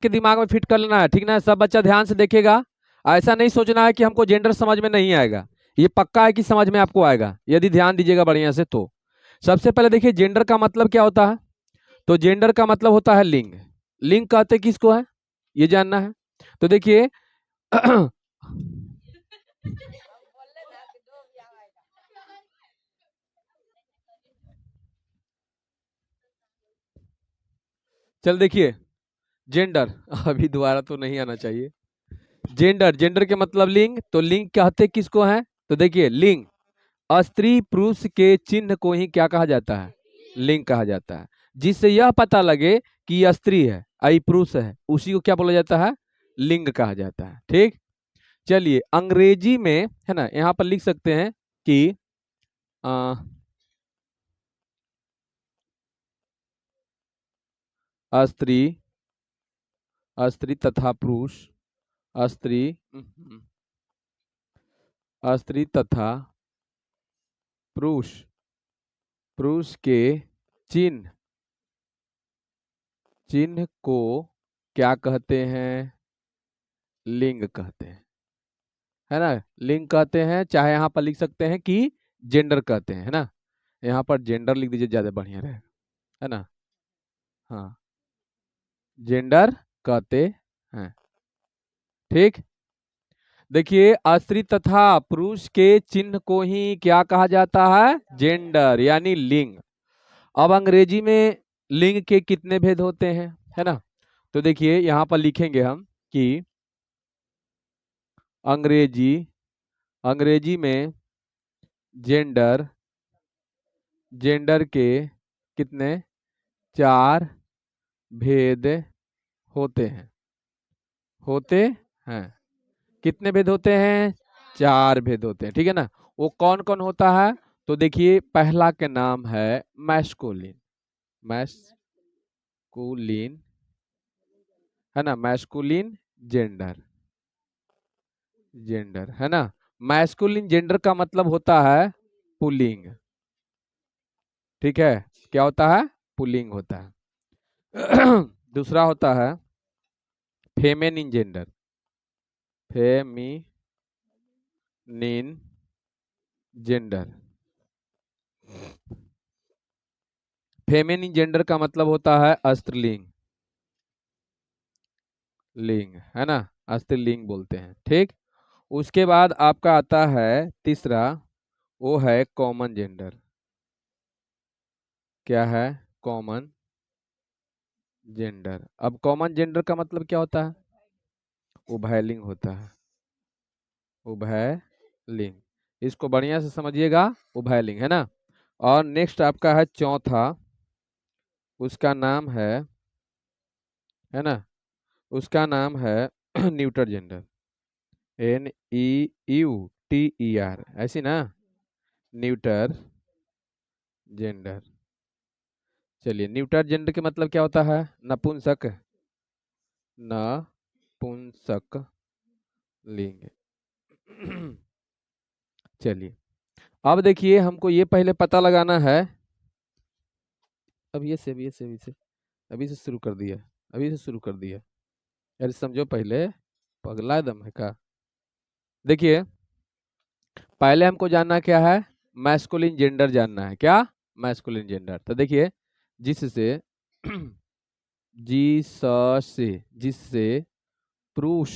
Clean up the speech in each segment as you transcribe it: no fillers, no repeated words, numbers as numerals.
के दिमाग में फिट कर लेना है, ठीक ना। सब बच्चा ध्यान से देखेगा, ऐसा नहीं सोचना है कि हमको जेंडर समझ में नहीं आएगा, ये पक्का है कि समझ में आपको आएगा यदि ध्यान दीजिएगा बढ़िया से। तो सबसे पहले देखिए जेंडर का मतलब क्या होता है। तो जेंडर का मतलब होता है लिंग। लिंग कहते किसको है ये जानना है। तो देखिए चल देखिए जेंडर अभी दोबारा तो नहीं आना चाहिए। जेंडर, जेंडर के मतलब लिंग, तो लिंग कहते किसको है। तो देखिए लिंग स्त्री पुरुष के चिन्ह को ही क्या कहा जाता है, लिंग कहा जाता है। जिससे यह पता लगे कि यह स्त्री है आई पुरुष है, उसी को क्या बोला जाता है, लिंग कहा जाता है। ठीक, चलिए अंग्रेजी में है ना, यहाँ पर लिख सकते हैं कि अ, स्त्री, स्त्री तथा पुरुष, स्त्री स्त्री तथा पुरुष, पुरुष के चिन्ह, चिन्ह को क्या कहते हैं, लिंग कहते हैं, है ना। लिंग कहते हैं, चाहे यहाँ पर लिख सकते हैं कि जेंडर कहते हैं, है ना। यहाँ पर जेंडर लिख दीजिए, ज्यादा बढ़िया रहेगा, है ना। हाँ, जेंडर कहते हैं। ठीक, देखिए स्त्री तथा पुरुष के चिन्ह को ही क्या कहा जाता है, जेंडर यानी लिंग। अब अंग्रेजी में लिंग के कितने भेद होते हैं, है ना। तो देखिए यहाँ पर लिखेंगे हम कि अंग्रेजी, अंग्रेजी में जेंडर, जेंडर के कितने, चार भेद होते हैं, होते हैं। कितने भेद होते हैं, चार भेद होते हैं, ठीक है ना। वो कौन कौन होता है। तो देखिए पहला के नाम है मैस्कुलिन, मैस्कुलिन, है ना, मैस्कुलिन जेंडर, जेंडर है ना। मैस्कुलिन जेंडर का मतलब होता है पुल्लिंग, ठीक है, क्या होता है, पुल्लिंग होता है। दूसरा होता है feminine gender, feminine gender. Feminine gender का मतलब होता है स्त्रीलिंग, लिंग, है ना, स्त्रीलिंग बोलते हैं। ठीक, उसके बाद आपका आता है तीसरा, वो है कॉमन जेंडर। क्या है, कॉमन जेंडर। अब कॉमन जेंडर का मतलब क्या होता है, उभयलिंग होता है, उभयलिंग, इसको बढ़िया से समझिएगा, उभयलिंग, है ना। और नेक्स्ट आपका है चौथा, उसका नाम है ना, उसका नाम है न्यूटर जेंडर, NEUTER, ऐसी ना, न्यूटर जेंडर। चलिए न्यूटर जेंडर के मतलब क्या होता है, नपुंसक, नपुंसक लिंग। चलिए अब देखिए हमको ये पहले पता लगाना है, अब ये से अभी से अभी से अभी से शुरू कर दिया, अभी से शुरू कर दिया, अरे समझो पहले, पगला दम है का। देखिए पहले हमको जानना क्या है, मैस्कुलिन जेंडर जानना है, क्या, मैस्कुलिन जेंडर। तो देखिए जिससे जिससे जिससे पुरुष,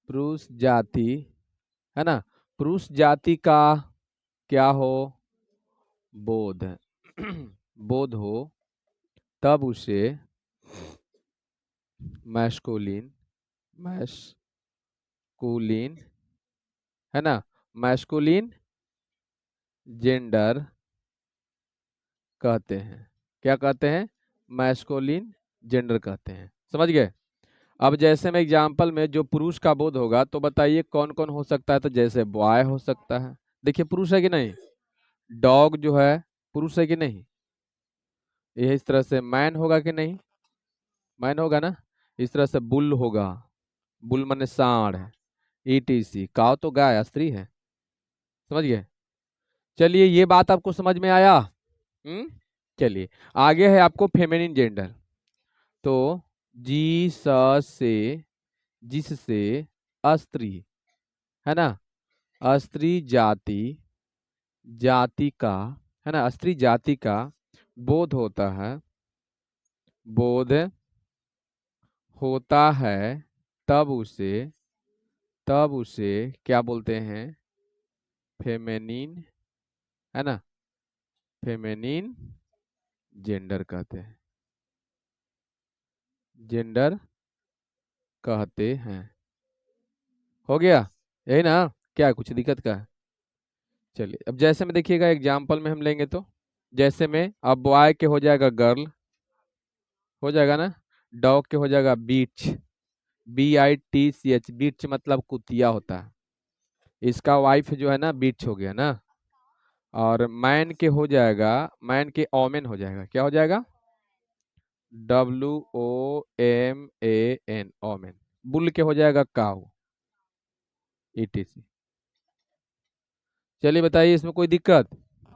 पुरुष जाति, है ना, पुरुष जाति का क्या हो, बोध, बोध हो, तब उसे मैस्कुलिन, मैस्कुलिन, है ना, मैस्कुलिन जेंडर कहते हैं। क्या कहते हैं, मैस्कुलिन जेंडर कहते हैं, समझ गए। अब जैसे में एग्जाम्पल में जो पुरुष का बोध होगा, तो बताइए कौन कौन हो सकता है। तो जैसे बॉय हो सकता है, देखिए पुरुष है कि नहीं, डॉग जो है पुरुष है कि नहीं, ये इस तरह से मैन होगा कि नहीं, मैन होगा ना। इस तरह से बुल होगा, बुल माने सांड है, ETC, काव तो गाय स्त्री है, समझ गए। चलिए ये बात आपको समझ में आया। चलिए आगे है आपको फेमिनिन जेंडर। तो जी स से, जिससे, स्त्री, है ना, स्त्री जाति, जाति का, है ना, स्त्री जाति का बोध होता है, बोध होता है, तब उसे, तब उसे क्या बोलते हैं, फेमेनिन, है ना, फेमेनिन जेंडर कहते हैं, जेंडर कहते हैं। हो गया, यही ना, क्या है, कुछ दिक्कत का है? चलिए अब जैसे में देखिएगा एग्जाम्पल में हम लेंगे तो, जैसे में अब बॉय के हो जाएगा गर्ल, हो जाएगा ना, डॉग के हो जाएगा बीच, BITCH, बीच मतलब कुतिया होता है, इसका वाइफ जो है ना बीच हो गया ना। और मैन के हो जाएगा, मैन के ओमेन हो जाएगा, क्या हो जाएगा, WOMAN, ओमेन। बुल के हो जाएगा काऊ, ETC। चलिए बताइए इसमें कोई दिक्कत?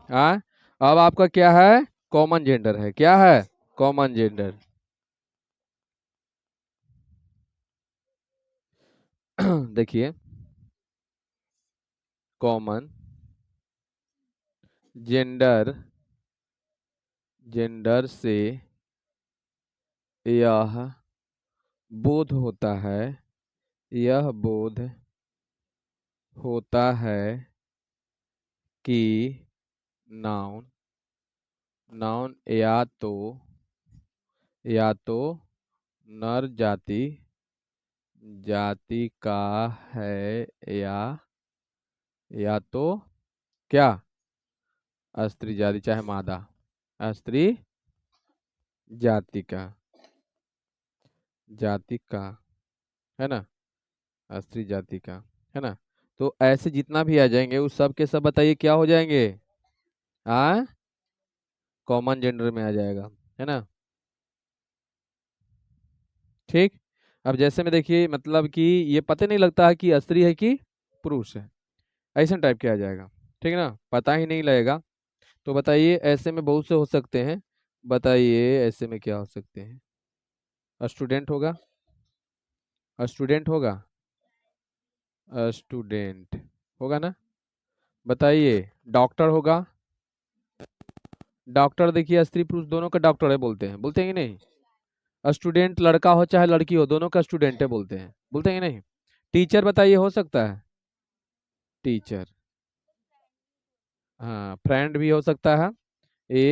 हाँ, अब आपका क्या है, कॉमन जेंडर है, क्या है, कॉमन जेंडर। देखिए, कॉमन जेंडर, जेंडर से यह बोध होता है, यह बोध होता है कि नाउन, नाउन या तो नर जाति, जाति का है, या तो क्या, स्त्री जाति चाहे मादा, स्त्री जाति का, जाति का, है ना, स्त्री जाति का, है ना। तो ऐसे जितना भी आ जाएंगे उस सब के सब बताइए क्या हो जाएंगे, हाँ, कॉमन जेंडर में आ जाएगा, है ना। ठीक, अब जैसे में देखिए मतलब कि ये पता नहीं लगता है कि स्त्री है कि पुरुष है, ऐसा टाइप के आ जाएगा, ठीक है ना, पता ही नहीं लगेगा। तो बताइए ऐसे में बहुत से हो सकते हैं, बताइए ऐसे में क्या हो सकते हैं, स्टूडेंट होगा, स्टूडेंट होगा, स्टूडेंट होगा ना, बताइए डॉक्टर होगा, डॉक्टर देखिए स्त्री पुरुष दोनों का डॉक्टर है बोलते हैं, बोलते हैं कि नहीं, स्टूडेंट लड़का हो चाहे लड़की हो दोनों का स्टूडेंट है बोलते हैं, बोलते हैं कि नहीं। टीचर बताइए हो सकता है, टीचर, हाँ, फ्रेंड भी हो सकता है,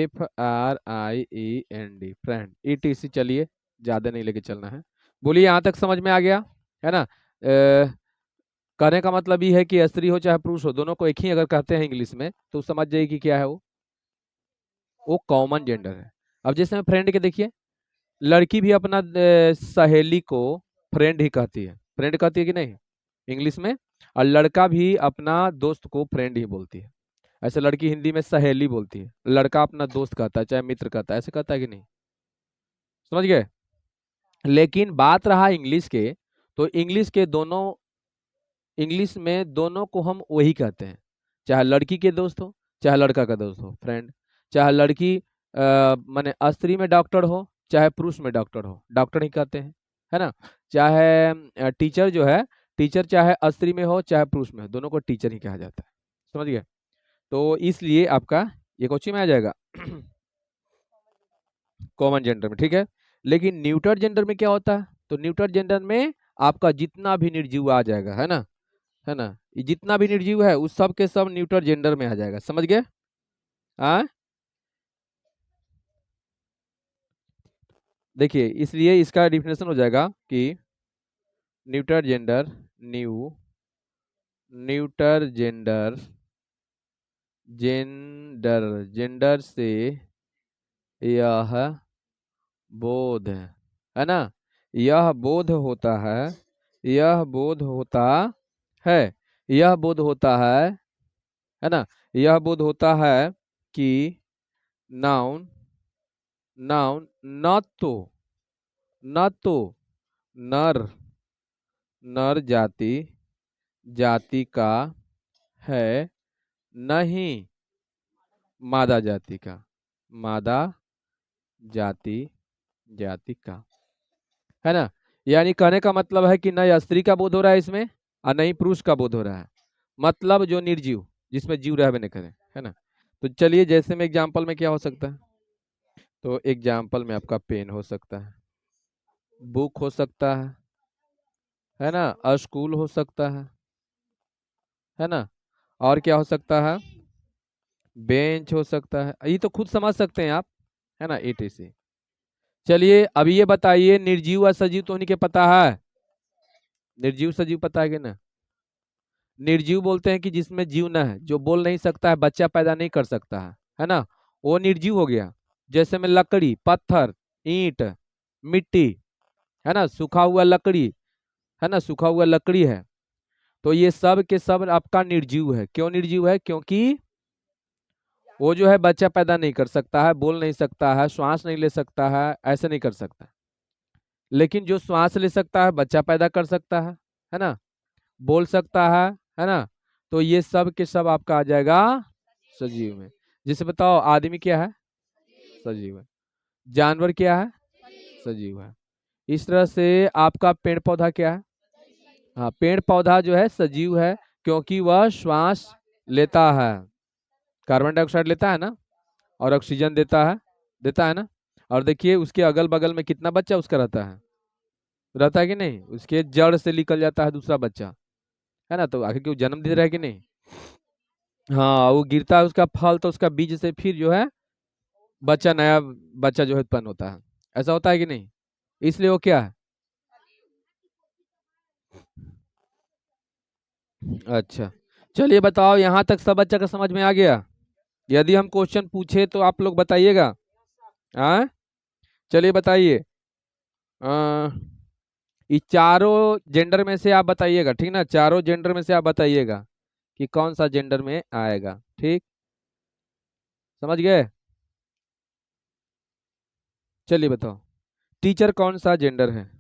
FRIEND, फ्रेंड, ETC। चलिए ज्यादा नहीं लेके चलना है, बोलिए यहाँ तक समझ में आ गया, है ना। कहने का मतलब ये है कि स्त्री हो चाहे पुरुष हो दोनों को एक ही अगर कहते हैं इंग्लिश में तो समझ जाइए कि क्या है वो कॉमन जेंडर है। अब जैसे मैं फ्रेंड के देखिए, लड़की भी अपना सहेली को फ्रेंड ही कहती है, फ्रेंड कहती है कि नहीं इंग्लिश में, और लड़का भी अपना दोस्त को फ्रेंड ही बोलती है। ऐसे लड़की हिंदी में सहेली बोलती है, लड़का अपना दोस्त कहता है चाहे मित्र कहता है, ऐसे कहता है कि नहीं, समझ गए। लेकिन बात रहा इंग्लिश के, तो इंग्लिश के दोनों, इंग्लिश में दोनों को हम वही कहते हैं, चाहे लड़की के दोस्त हो चाहे लड़का का दोस्त हो फ्रेंड, चाहे लड़की माने स्त्री में डॉक्टर हो चाहे पुरुष में डॉक्टर हो डॉक्टर ही कहते हैं, है ना। चाहे टीचर जो है, टीचर चाहे स्त्री में हो चाहे पुरुष में हो दोनों को टीचर ही कहा जाता है, समझ गए। तो इसलिए आपका ये कोची में आ जाएगा कॉमन जेंडर में, ठीक है। लेकिन न्यूटर जेंडर में क्या होता है, तो न्यूटर जेंडर में आपका जितना भी निर्जीव आ जाएगा, है ना, है ना, ये जितना भी निर्जीव है उस सब के सब न्यूटर जेंडर में आ जाएगा, समझ गए। हाँ, देखिए इसलिए इसका डिफिनेशन हो जाएगा कि neuter gender, new, neuter gender, gender, gender से यह बोध, है ना, यह बोध होता है, यह बोध होता है, यह बोध होता है ना, यह बोध होता है कि नाउन, नाउन न तो नर, नर जाति, जाति का है, नहीं मादा जाति का, मादा जाति, जाति का, है ना। यानी कहने का मतलब है कि न स्त्री का बोध हो रहा है इसमें और न ही पुरुष का बोध हो रहा है, मतलब जो निर्जीव, जिसमें जीव रहबे न करे, है ना। तो चलिए जैसे में एग्जाम्पल में क्या हो सकता है, तो एग्जाम्पल में आपका पेन हो सकता है, बुक हो सकता है ना, स्कूल हो सकता है ना, और क्या हो सकता है, बेंच हो सकता है, ये तो खुद समझ सकते हैं आप, है ना, etc। चलिए अब ये बताइए निर्जीव और सजीव तो उन्हीं के पता है, निर्जीव सजीव पता है कि ना। निर्जीव बोलते हैं कि जिसमें जीव ना है, जो बोल नहीं सकता है, बच्चा पैदा नहीं कर सकता है ना, वो निर्जीव हो गया। जैसे में लकड़ी, पत्थर, ईंट, मिट्टी, है ना, सूखा हुआ लकड़ी, है ना, सूखा हुआ लकड़ी है, तो ये सब के सब आपका निर्जीव है। क्यों निर्जीव है, क्योंकि वो जो है बच्चा पैदा नहीं कर सकता है, बोल नहीं सकता है, श्वास नहीं ले सकता है, ऐसे नहीं कर सकता। लेकिन जो श्वास ले सकता है, बच्चा पैदा कर सकता है ना, बोल सकता है ना, तो ये सब के सब आपका आ जाएगा सजीव में। जिसे बताओ आदमी क्या है, सजीव है। जानवर क्या है, सजीव है। इस तरह से आपका पेड़ पौधा क्या है, हाँ, पेड़ पौधा जो है सजीव है, क्योंकि वह श्वास लेता है, कार्बन डाइऑक्साइड लेता है ना, और ऑक्सीजन देता है ना। और देखिए उसके अगल बगल में कितना बच्चा उसका रहता है कि नहीं, उसके जड़ से निकल जाता है दूसरा बच्चा, है ना, तो आखिर क्यों जन्म दे रहा है कि नहीं। हाँ, वो गिरता है उसका फल, तो उसका बीज से फिर जो है बच्चा, नया बच्चा जो है उत्पन्न होता है, ऐसा होता है कि नहीं। इसलिए वो क्या है, अच्छा। चलिए बताओ यहाँ तक सब बच्चा का समझ में आ गया। यदि हम क्वेश्चन पूछे तो आप लोग बताइएगा, हाँ। चलिए बताइए, अ, ये चारों जेंडर में से आप बताइएगा, ठीक ना, चारों जेंडर में से आप बताइएगा कि कौन सा जेंडर में आएगा, ठीक, समझ गए। चलिए बताओ, टीचर कौन सा जेंडर है,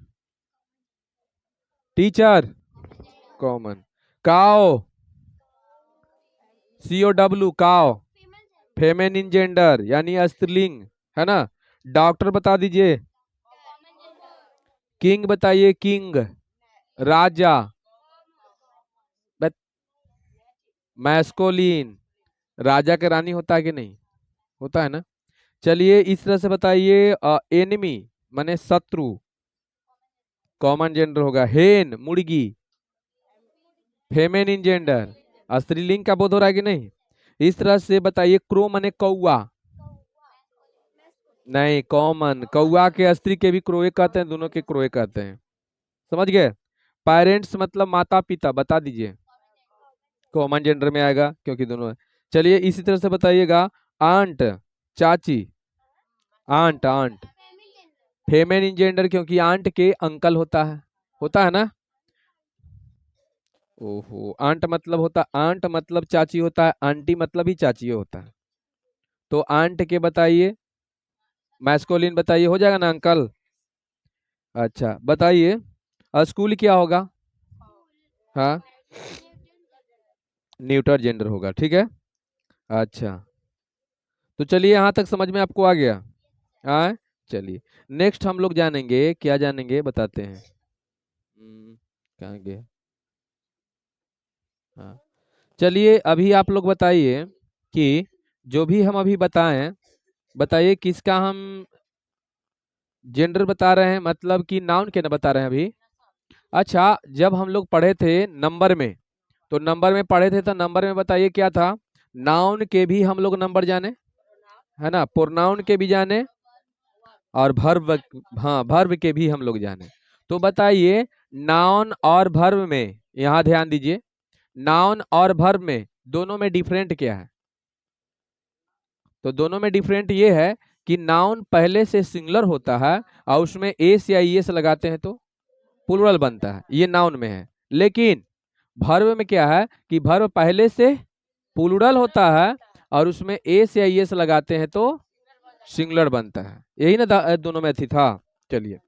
टीचर कॉमन। काओ, COW, काओ, फेमेनिन जेंडर यानी स्त्रीलिंग, है ना। डॉक्टर बता दीजिए, किंग बताइए, किंग राजा, मैस्कोलिन, राजा के रानी होता है कि नहीं, होता है ना। चलिए इस तरह से बताइए, एनिमी माने शत्रु, कॉमन जेंडर होगा। हेन मुर्गी, फेमेनिन जेंडर, स्त्रीलिंग का बोध हो रहा है कि नहीं। इस तरह से बताइए, क्रो माने कौआ, नहीं, कॉमन, कौआ के स्त्री के भी क्रोए कहते हैं, दोनों के क्रोए कहते हैं, समझ गए। पेरेंट्स मतलब माता पिता, बता दीजिए, कॉमन जेंडर में आएगा क्योंकि दोनों है। चलिए इसी तरह से बताइएगा, आंट, चाची, आंट, आंट फेमेनिन जेंडर, क्योंकि आंट के अंकल होता है ना। ओहो, आंट मतलब होता, आंट मतलब चाची होता है, आंटी मतलब ही चाची होता है। तो आंट के बताइए, मैस्कुलिन बताइए, हो जाएगा ना अंकल। अच्छा बताइए, स्कूल क्या होगा, हाँ, न्यूटर जेंडर होगा, ठीक है। अच्छा, तो चलिए यहाँ तक समझ में आपको आ गया, हाँ। चलिए नेक्स्ट हम लोग जानेंगे, क्या जानेंगे बताते हैं, कहाँ गए, हाँ। चलिए अभी आप लोग बताइए कि जो भी हम अभी बताएं, बताइए किसका हम जेंडर बता रहे हैं, मतलब कि नाउन के ना बता रहे हैं अभी। अच्छा, जब हम लोग पढ़े थे नंबर में, तो नंबर में पढ़े थे, तो नंबर में बताइए क्या था, नाउन के भी हम लोग नंबर जाने, है ना, प्रोनाउन के भी जाने, और भर्ब, हाँ, भर्ब के भी हम लोग जाने। तो बताइए नाउन और भर्ब में, यहाँ ध्यान दीजिए, नाउन और भर्ब में दोनों में डिफरेंट क्या है। तो दोनों में डिफरेंट ये है कि नाउन पहले से सिंगुलर होता है, और उसमें एस या ईएस लगाते हैं तो प्लूरल बनता है, ये नाउन में है। लेकिन भर्ब में क्या है कि भर्ब पहले से प्लूरल होता है, और उसमें एस या ईएस लगाते हैं तो सिंगुलर बनता है, यही ना दोनों में थी था। चलिए,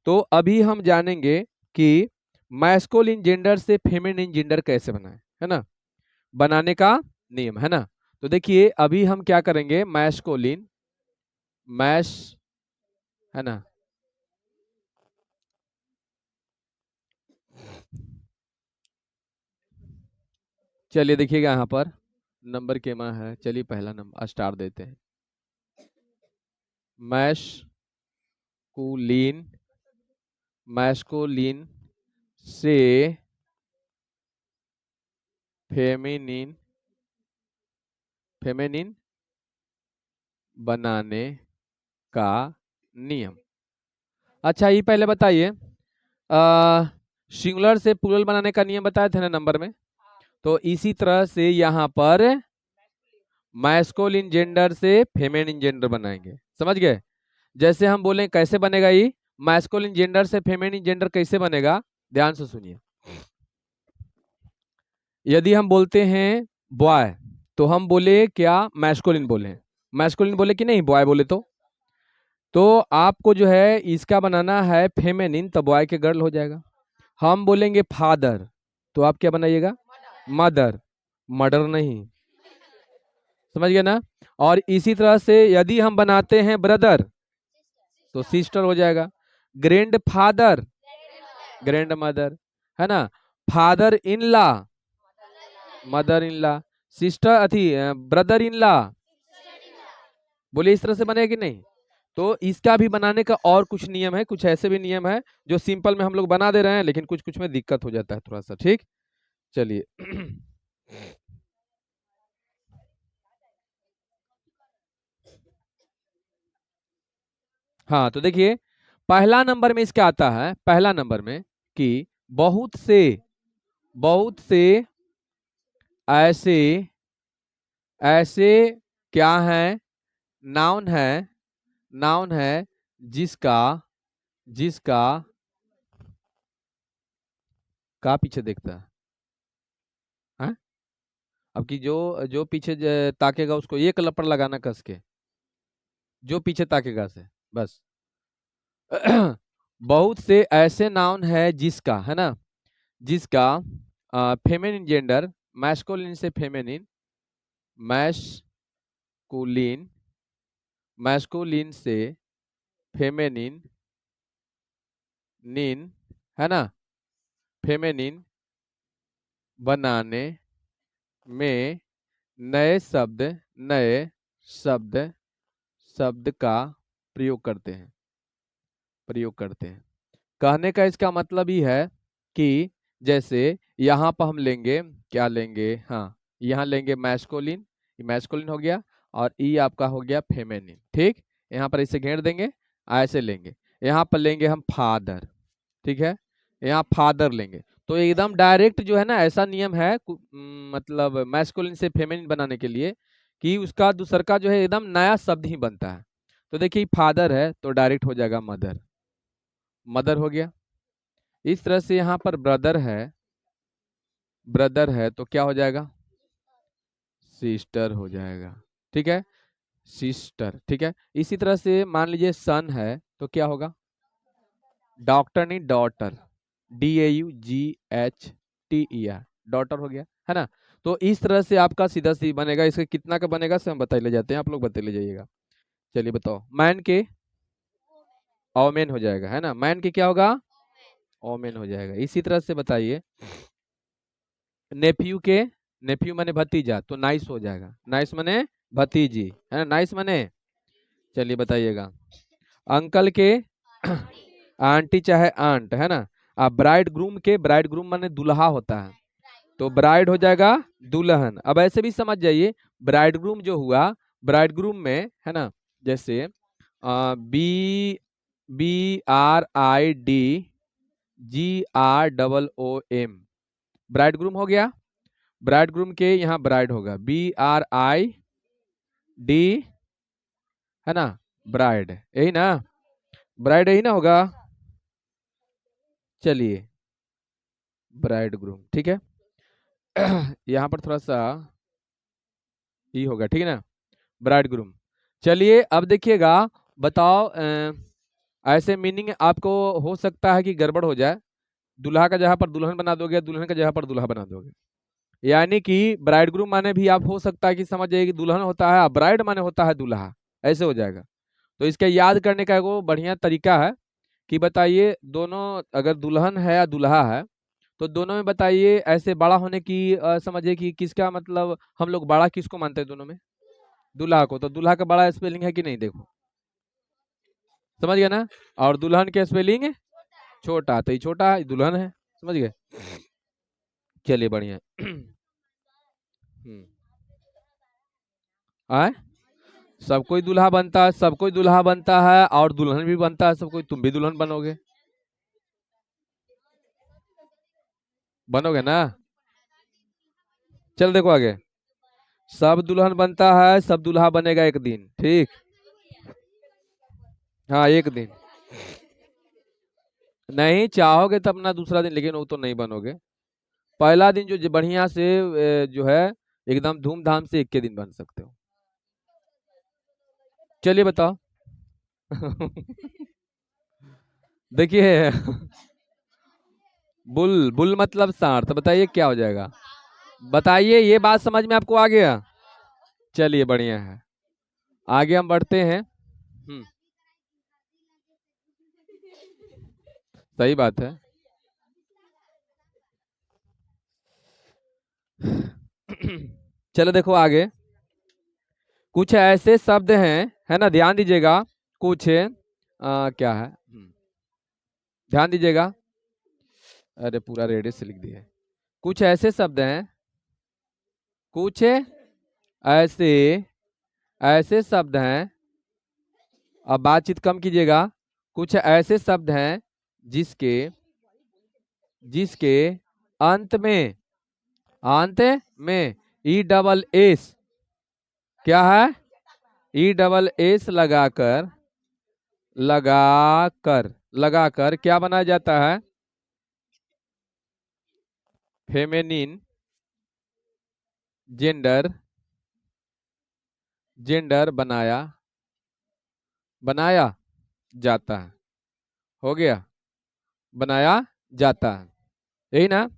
तो अभी हम जानेंगे कि मैस्कुलिन जेंडर से फेमिनिन जेंडर कैसे बनाए, है ना, बनाने का नियम, है ना। तो देखिए अभी हम क्या करेंगे, मैस्कुलिन, मैश, है ना, चलिए देखिएगा यहाँ पर नंबर के में है। चलिए पहला नंबर स्टार देते हैं। मैस्कुलिन, मैस्कुलिन से फेमिनिन, फेमिनिन बनाने का नियम। अच्छा ये पहले बताइए, सिंगुलर से प्लूरल बनाने का नियम बताए थे ना नंबर में। तो इसी तरह से यहाँ पर मैस्कुलिन जेंडर से फेमिनिन जेंडर बनाएंगे। समझ गए? जैसे हम बोलें कैसे बनेगा ये मैस्कुलिन जेंडर से फेमिनिन जेंडर कैसे बनेगा, ध्यान से सुनिए। यदि हम बोलते हैं बॉय तो हम बोले क्या, मैस्कुलिन बोले, मैस्कुलिन बोले कि नहीं, बॉय बोले तो आपको जो है इसका बनाना है फेमिनिन, तो बॉय के गर्ल हो जाएगा। हम बोलेंगे फादर तो आप क्या बनाइएगा, मदर, मर्डर नहीं। समझ गए ना? और इसी तरह से यदि हम बनाते हैं ब्रदर तो सिस्टर हो जाएगा। ग्रैंड फादर, ग्रैंड मदर, है ना। Father in law, mother in law. Sister अथी ब्रदर इन लॉ, बोले इस तरह से बनेगा कि नहीं। तो इसका भी बनाने का और कुछ नियम है, कुछ ऐसे भी नियम है जो सिंपल में हम लोग बना दे रहे हैं, लेकिन कुछ कुछ में दिक्कत हो जाता है थोड़ा सा। ठीक, चलिए हाँ तो देखिए पहला नंबर में इसका आता है, पहला नंबर में कि बहुत से, बहुत से ऐसे, ऐसे क्या है, नाउन है, नाउन है जिसका, जिसका का पीछे देखता है, हाँ? अब की जो जो पीछे ताकेगा उसको एक लपड़ लगाना कस के, जो पीछे ताकेगा से बस बहुत से ऐसे नाउन है जिसका, है ना, जिसका फेमिनिन जेंडर, मैस्कुलिन से फेमिनिन, मैस्कुलिन, मैस्कुलिन से फेमिनिन, निन, है ना, फेमिनिन बनाने में नए शब्द, नए शब्द, शब्द का प्रयोग करते हैं, प्रयोग करते हैं। कहने का इसका मतलब ही है कि जैसे यहाँ पर हम लेंगे, क्या लेंगे, हाँ यहाँ लेंगे मैस्कुलिन, मैस्कुलिन हो गया, और ई आपका हो गया फेमिनिन। ठीक, यहाँ पर इसे घेर देंगे, ऐसे लेंगे। यहाँ पर लेंगे हम फादर, ठीक है, यहाँ फादर लेंगे। तो एकदम डायरेक्ट जो है ना, ऐसा नियम है मतलब मैस्कुलिन से फेमिनिन बनाने के लिए कि उसका दूसर का जो है एकदम नया शब्द ही बनता है। तो देखिए फादर है तो डायरेक्ट हो जाएगा मदर, मदर हो गया। इस तरह से यहाँ पर ब्रदर है, ब्रदर है तो क्या हो जाएगा, सिस्टर हो जाएगा। ठीक है, सिस्टर, ठीक है। इसी तरह से मान लीजिए सन है तो क्या होगा, डॉक्टर नहीं डॉटर, DAUGHTER, डॉटर हो गया, है ना। तो इस तरह से आपका सीधा सी बनेगा। इसका कितना का बनेगा से हम बता ले जाते हैं, आप लोग बता ले जाइएगा। चलिए बताओ, मैन के ओमेन हो जाएगा, है ना, मैन के क्या होगा, ओमेन हो जाएगा। इसी तरह से बताइए नेफ्यू के, नेफ्यू माने भतीजा तो नाइस हो जाएगा, नाइस माने भतीजी, है ना, नाइस माने। चलिए बताइएगा अंकल के आंटी चाहे आंट, है ना। अब ब्राइड ग्रूम के, ब्राइड ग्रूम माने दुल्हा होता है तो ब्राइड हो जाएगा दुल्हन। अब ऐसे भी समझ जाइए ब्राइड ग्रूम जो हुआ, ब्राइड ग्रूम में, है ना, जैसे बी, BRIDGROOM, ब्राइड ग्रूम हो गया। ब्राइड ग्रूम के यहाँ ब्राइड होगा BRID, है ना, ब्राइड, यही ना, ब्राइड यही ना होगा। चलिए ब्राइड ग्रूम, ठीक है यहाँ पर थोड़ा सा ही होगा, ठीक है ना, ब्राइड ग्रूम। चलिए अब देखिएगा, बताओ ऐसे मीनिंग आपको हो सकता है कि गड़बड़ हो जाए, दूल्हा का जगह पर दुल्हन बना दोगे, दुल्हन का जगह पर दूल्हा बना दोगे। यानी कि ब्राइड ग्रूम माने भी आप हो सकता है कि समझ जाइए कि दुल्हन होता है, ब्राइड माने होता है दूल्हा, ऐसे हो जाएगा। तो इसका याद करने का एगो बढ़िया तरीका है कि बताइए दोनों अगर दुल्हन है या दूल्हा है तो दोनों में बताइए ऐसे बड़ा होने की समझिए कि किसका मतलब हम लोग बड़ा किसको मानते हैं दोनों में? दूल्हा को। तो दूल्हा का बड़ा स्पेलिंग है कि नहीं? देखो, समझ गए ना। और दुल्हन के स्पेलिंग छोटा, तो ये छोटा दुल्हन है, समझ गए। चलिए बढ़िया। आए, सब कोई दूल्हा बनता है, सब कोई दूल्हा बनता है और दुल्हन भी बनता है, सब कोई। तुम भी दुल्हन बनोगे, बनोगे ना। चल देखो आगे, सब दुल्हन बनता है, सब दूल्हा बनेगा एक दिन, ठीक। हाँ एक दिन। नहीं चाहोगे तो अपना दूसरा दिन, लेकिन वो तो नहीं बनोगे। पहला दिन जो बढ़िया से जो है एकदम धूमधाम से एक के दिन बन सकते हो। चलिए बताओ। देखिए, बुल बुल मतलब सांड, तो बताइए क्या हो जाएगा? बताइए, ये बात समझ में आपको आ गया? चलिए बढ़िया है, आगे हम बढ़ते हैं। सही बात है। चलो देखो आगे, कुछ ऐसे शब्द हैं, है ना, ध्यान दीजिएगा। कुछ क्या है, ध्यान दीजिएगा। अरे पूरा रेडियस से लिख दिए। कुछ ऐसे शब्द हैं, कुछ ऐसे ऐसे शब्द हैं, अब बातचीत कम कीजिएगा। कुछ ऐसे शब्द हैं जिसके जिसके अंत में, अंत में ई डबल एस, क्या है, ई डबल एस लगाकर लगाकर लगाकर क्या बनाया जाता है? फेमिनिन जेंडर, जेंडर बनाया बनाया जाता है। हो गया, बनाया जाता है, यही ना।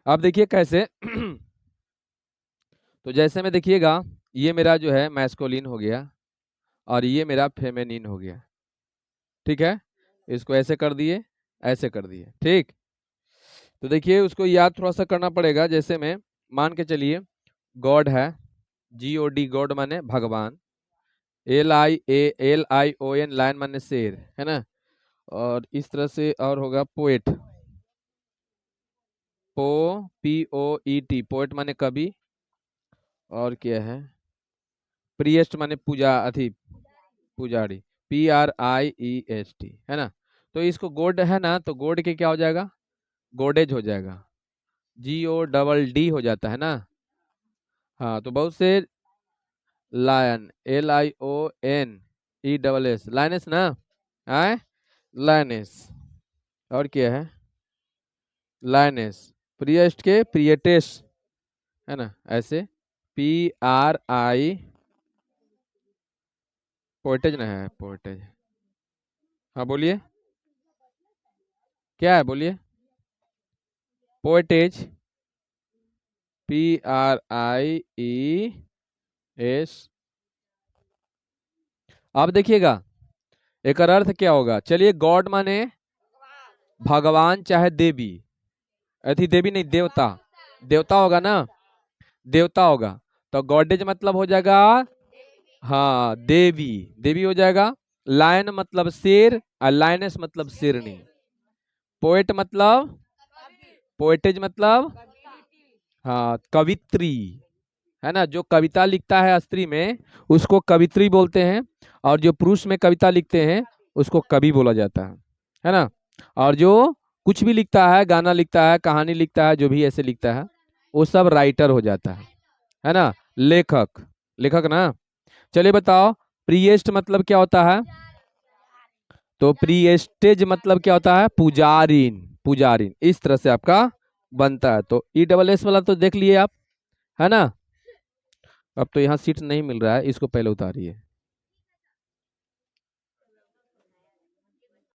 अब देखिए कैसे। तो जैसे में देखिएगा, ये मेरा जो है मैस्कुलिन हो गया और ये मेरा फेमिनिन हो गया, ठीक है। इसको ऐसे कर दिए, ऐसे कर दिए, ठीक। तो देखिए उसको याद थोड़ा सा करना पड़ेगा। जैसे में मान के चलिए गॉड है, GOD, गॉड माने भगवान। LION, लायन माने शेर, है ना। और इस तरह से और होगा पोएट, POET, पोएट माने कवि। और क्या है, प्रिएस्ट माने पूजा, अथी पुजारी, PRIEST, है ना। तो इसको गोड है ना, तो गोड के क्या हो जाएगा? गोडेज हो जाएगा, GODD हो जाता है ना। हाँ तो बहुत से, लायन, LIONESS, लाइनस ना, आए, लाइनस। और क्या है, लाइनस। प्रियस्ट के प्रियटेस, है ना, ऐसे PRI, पोर्टेज ना है, पोर्टेज। हाँ बोलिए, क्या है बोलिए? Portage, PRIES। अब देखिएगा एक अर्थ क्या होगा। चलिए, गॉड माने भगवान चाहे देवी, अति देवी नहीं, देवता, देवता होगा ना, देवता होगा। तो गॉडेज मतलब हो जाएगा, हाँ देवी, देवी हो जाएगा। लायन मतलब शेर और लायनेस मतलब शेरनी। पोएट मतलब, पोएटेज मतलब, हाँ कवित्री, है ना। जो कविता लिखता है स्त्री में उसको कवित्री बोलते हैं, और जो पुरुष में कविता लिखते हैं उसको कवि बोला जाता है ना। और जो कुछ भी लिखता है, गाना लिखता है, कहानी लिखता है, जो भी ऐसे लिखता है वो सब राइटर हो जाता है ना, लेखक, लेखक ना। चलिए बताओ, प्रिएस्ट मतलब क्या होता है? तो प्रिएस्टेज मतलब क्या होता है? पुजारिन, पुजारिन, इस तरह से आपका बनता है। तो ESS वाला तो देख लिए आप, है ना। अब तो यहाँ सीट नहीं मिल रहा है, इसको पहले उतारिए।